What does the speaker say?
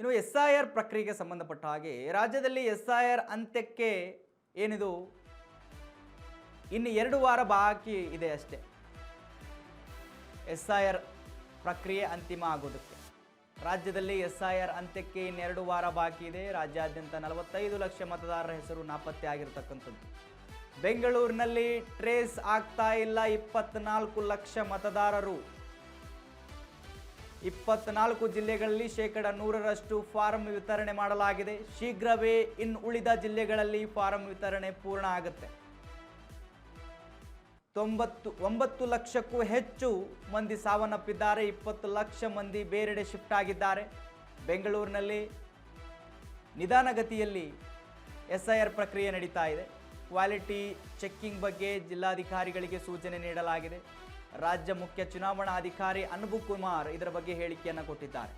ಇನ್ನು SIR ಪ್ರಕ್ರಿಯೆಗೆ ಸಂಬಂಧಪಟ್ಟ ಹಾಗೆ ರಾಜ್ಯದಲ್ಲಿ SIR ಅಂತ್ಯಕ್ಕೆ ಏನಿದು ಇನ್ನು 2 ವಾರ ಬಾಕಿ ಇದೆ ಅಷ್ಟೇ. SIR ಪ್ರಕ್ರಿಯೆ ಅಂತಿಮ ಆಗೋದಕ್ಕೆ ರಾಜ್ಯದಲ್ಲಿ SIR ಅಂತ್ಯಕ್ಕೆ ಇನ್ನು 2 ವಾರ ಬಾಕಿ ಇದೆ. ರಾಜ್ಯಾದ್ಯಂತ 45 ಲಕ್ಷ ಮತದಾರರ ಹೆಸರು ನಾಪತ್ತೆ ಆಗಿರತಕ್ಕಂಥದ್ದು. ಬೆಂಗಳೂರಿನಲ್ಲಿ ಟ್ರೇಸ್ ಆಗ್ತಾ ಇಲ್ಲ 24 ಲಕ್ಷ ಮತದಾರರು. 24 ಜಿಲ್ಲೆಗಳಲ್ಲಿ 100% ಫಾರಂ ವಿತರಣೆ ಮಾಡಲಾಗಿದೆ. ಶೀಘ್ರವೇ ಇನ್ನು ಉಳಿದ ಜಿಲ್ಲೆಗಳಲ್ಲಿ ಫಾರಂ ವಿತರಣೆ ಪೂರ್ಣ ಆಗುತ್ತೆ. 9 ಲಕ್ಷಕ್ಕೂ ಹೆಚ್ಚು ಮಂದಿ ಸಾವನ್ನಪ್ಪಿದ್ದಾರೆ. 20 ಲಕ್ಷ ಮಂದಿ ಬೇರೆಡೆ ಶಿಫ್ಟ್ ಆಗಿದ್ದಾರೆ. ಬೆಂಗಳೂರಿನಲ್ಲಿ ನಿಧಾನಗತಿಯಲ್ಲಿ SIR ಪ್ರಕ್ರಿಯೆ ನಡೀತಾ ಇದೆ. ಕ್ವಾಲಿಟಿ ಚೆಕ್ಕಿಂಗ್ ಬಗ್ಗೆ ಜಿಲ್ಲಾಧಿಕಾರಿಗಳಿಗೆ ಸೂಚನೆ ನೀಡಲಾಗಿದೆ. ರಾಜ್ಯ ಮುಖ್ಯ ಚುನಾವಣಾ ಅಧಿಕಾರಿ ಅನುಬು ಕುಮಾರ್ ಇದರ ಬಗ್ಗೆ ಹೇಳಿಕೆಯನ್ನು ಕೊಟ್ಟಿದ್ದಾರೆ.